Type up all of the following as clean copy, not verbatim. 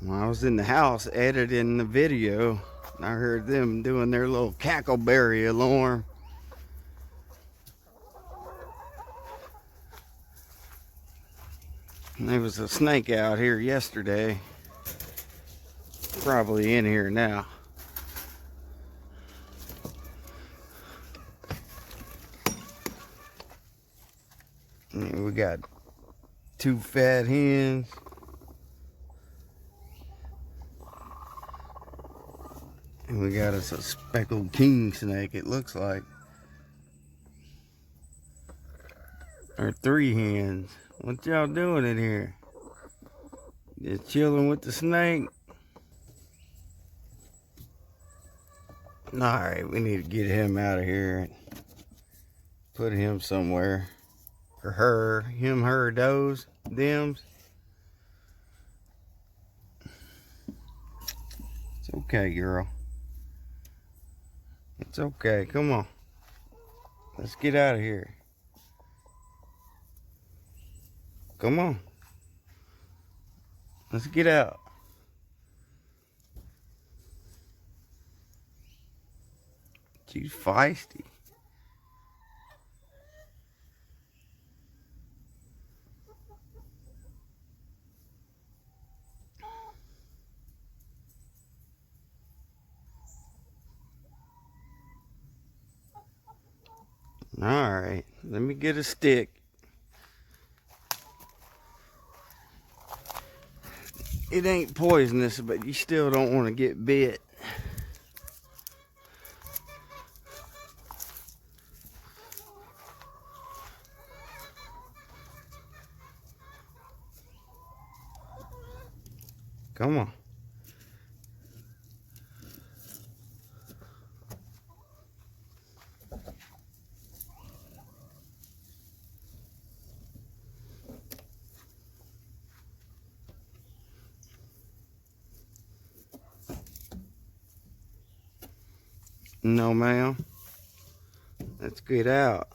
When I was in the house editing the video, I heard them doing their little cackleberry alarm. And there was a snake out here yesterday. Probably in here now. And we got 2 fat hens. And we got us a speckled king snake, it looks like. Or 3 hens. What y'all doing in here? Just chilling with the snake? Alright, we need to get him out of here and put him somewhere. Or her, him, her, those, thems. It's okay, girl. It's okay, come on. Let's get out of here. Come on. Let's get out. She's feisty. Alright, let me get a stick. It ain't poisonous, but you still don't want to get bit. Come on. No, ma'am. Let's get out.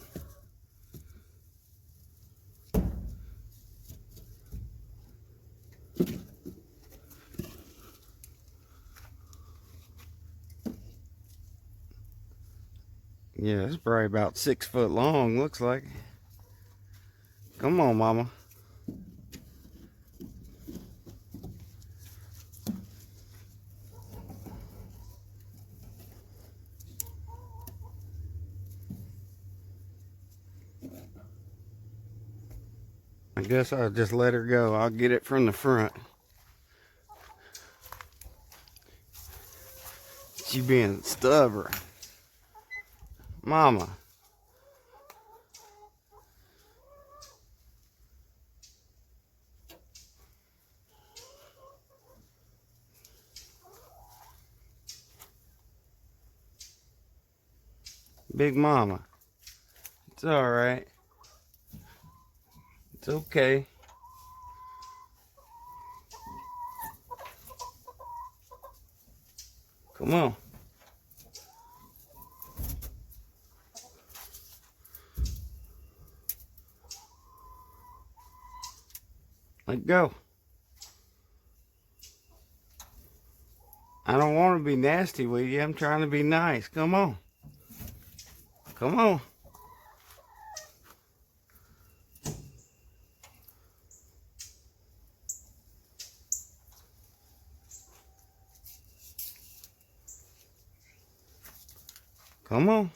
Yeah, it's probably about 6 foot long, looks like. Come on, mama. I guess I'll just let her go. I'll get it from the front. She being stubborn. Mama. Big mama. It's alright. It's okay. Come on. Let go. I don't want to be nasty with you. I'm trying to be nice. Come on. Come on. Come on.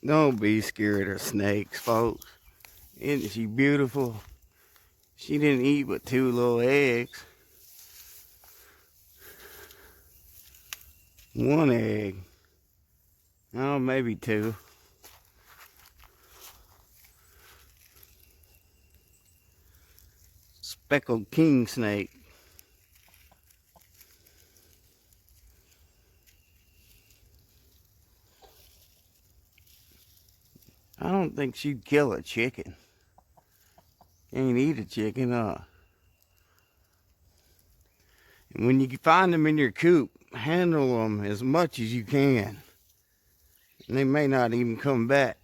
Don't be scared of snakes, folks. Isn't she beautiful? She didn't eat but 2 little eggs. 1 egg. Oh, maybe 2. speckled king snake. I don't think she'd kill a chicken. Can't eat a chicken, huh? And when you find them in your coop, handle them as much as you can. And they may not even come back.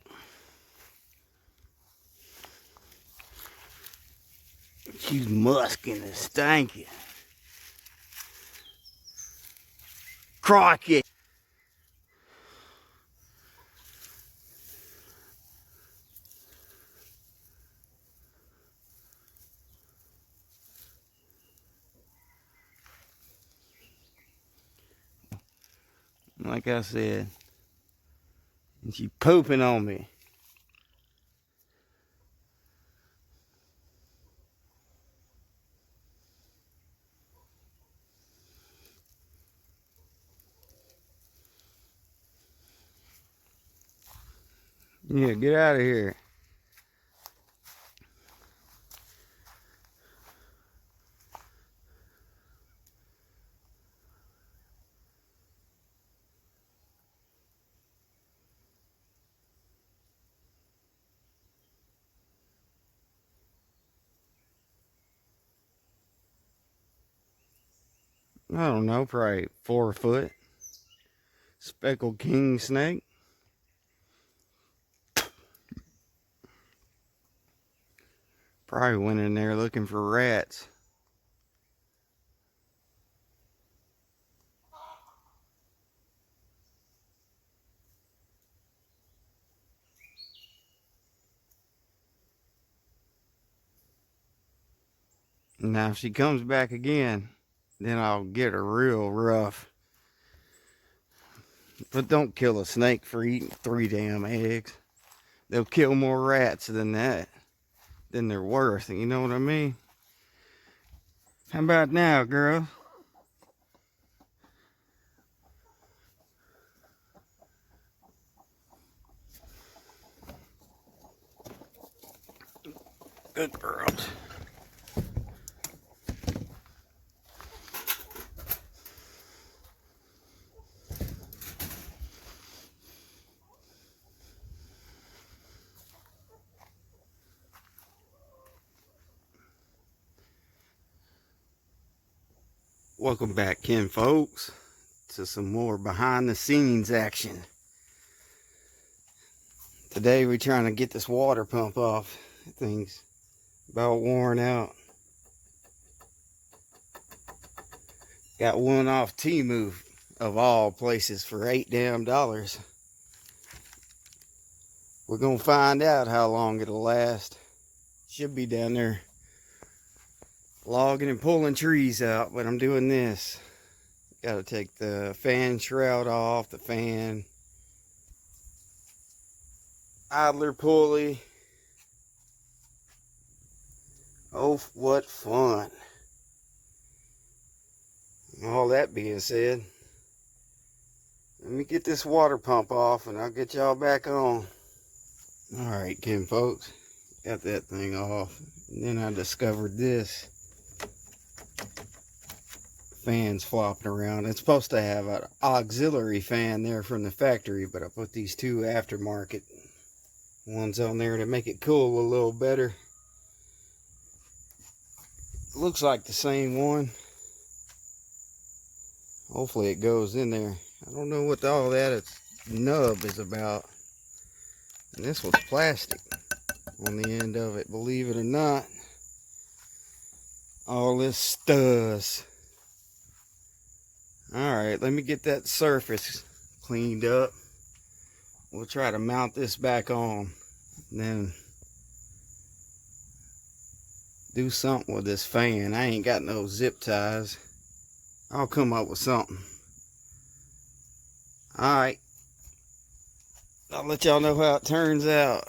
She's musking and stinking. Crikey! Like I said, and she pooping on me. Yeah, get out of here. I don't know, probably 4 foot. Speckled king snake. Probably went in there looking for rats. Now if she comes back again, then I'll get her real rough. But don't kill a snake for eating 3 damn eggs. They'll kill more rats than that, than they're worth. You know what I mean? How about now, girl? Good girls. Welcome back, Ken folks, to some more behind the scenes action. Today we're trying to get this water pump off. That thing's about worn out. Got one off Temu, of all places, for $8 damn. We're gonna find out how long it'll last. Should be down there logging and pulling trees out, but I'm doing this. Gotta take the fan shroud off, the fan, idler pulley. Oh, what fun. All that being said, let me get this water pump off and I'll get y'all back on. Alright, Ken folks, got that thing off. And then I discovered this. Fans flopping around. It's supposed to have an auxiliary fan there from the factory, but I put these 2 aftermarket ones on there to make it cool a little better. Looks like the same one. Hopefully it goes in there. I don't know what all that nub is about. And this one's plastic on the end of it, believe it or not. All this studs. Alright, let me get that surface cleaned up. We'll try to mount this back on. And then do something with this fan. I ain't got no zip ties. I'll come up with something. Alright. I'll let y'all know how it turns out.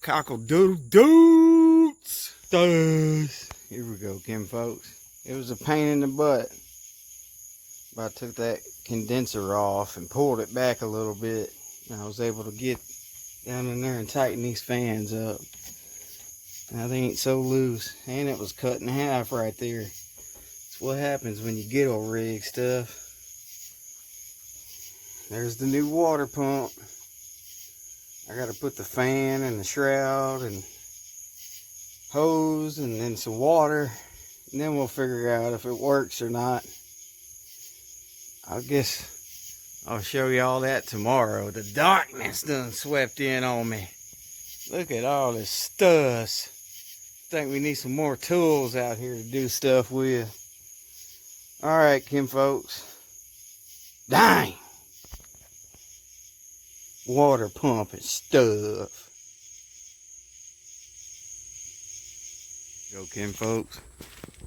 Cockle doodle doots. Here we go, Kim folks. It was a pain in the butt. But I took that condenser off and pulled it back a little bit. And I was able to get down in there and tighten these fans up. Now they ain't so loose. And it was cut in half right there. That's what happens when you get old rig stuff. There's the new water pump. I gotta put the fan and the shroud and hose and then some water. And then we'll figure out if it works or not. I guess I'll show you all that tomorrow. The darkness done swept in on me. Look at all this stuff. I think we need some more tools out here to do stuff with. Alright, Kim folks. Dang! Water pump and stuff. Go, Kim folks.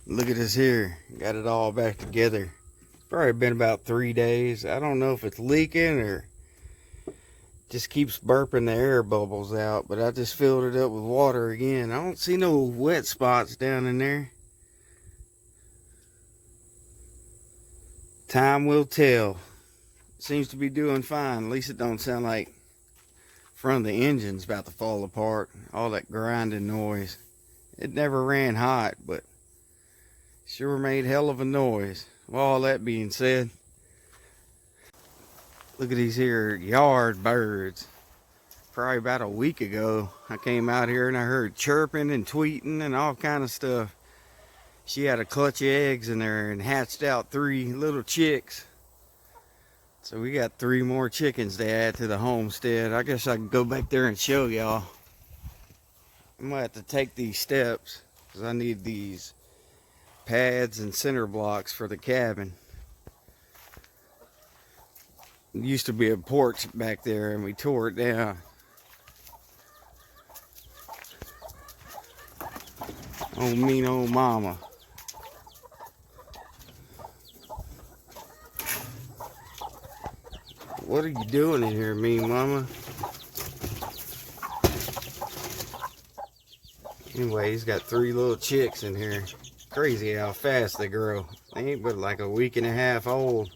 Look at this here. Got it all back together. It's probably been about 3 days. I don't know if it's leaking or just keeps burping the air bubbles out, but I just filled it up with water again. I don't see no wet spots down in there. Time will tell. Seems to be doing fine. At least it don't sound like front of the engine's about to fall apart. All that grinding noise. It never ran hot, but sure made hell of a noise. With all that being said, look at these here yard birds. Probably about a week ago, I came out here and I heard chirping and tweeting and all kind of stuff. She had a clutch of eggs in there and hatched out 3 little chicks. So we got 3 more chickens to add to the homestead. I guess I can go back there and show y'all. I'm gonna have to take these steps because I need these pads and center blocks for the cabin. It used to be a porch back there and we tore it down. Oh, mean old mama. What are you doing in here, mean mama? Anyway, he's got 3 little chicks in here. Crazy how fast they grow. They ain't but like a week and a half old.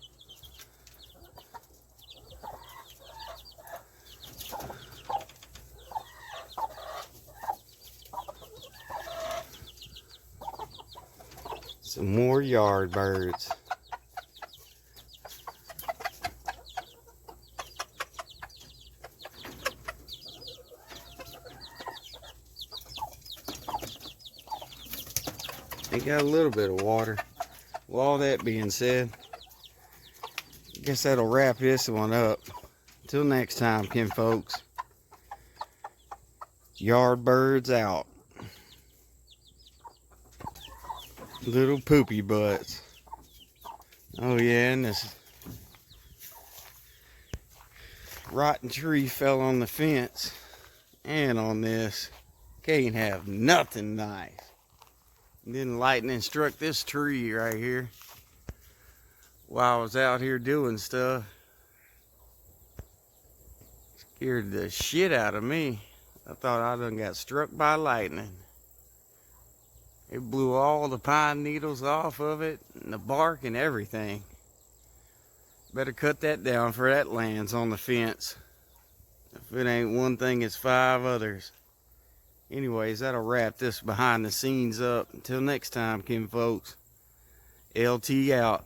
Some more yard birds. They got a little bit of water. With all that being said, I guess that'll wrap this one up. Until next time, Kim folks. Yard birds out. Little poopy butts. Oh yeah, and this rotten tree fell on the fence and on this. Can't have nothing nice. And then lightning struck this tree right here while I was out here doing stuff. Scared the shit out of me. I thought I done got struck by lightning. It blew all the pine needles off of it and the bark and everything. Better cut that down for that lands on the fence. If it ain't one thing, it's 5 others. Anyways, that'll wrap this behind the scenes up. Until next time, Kim folks. LT out.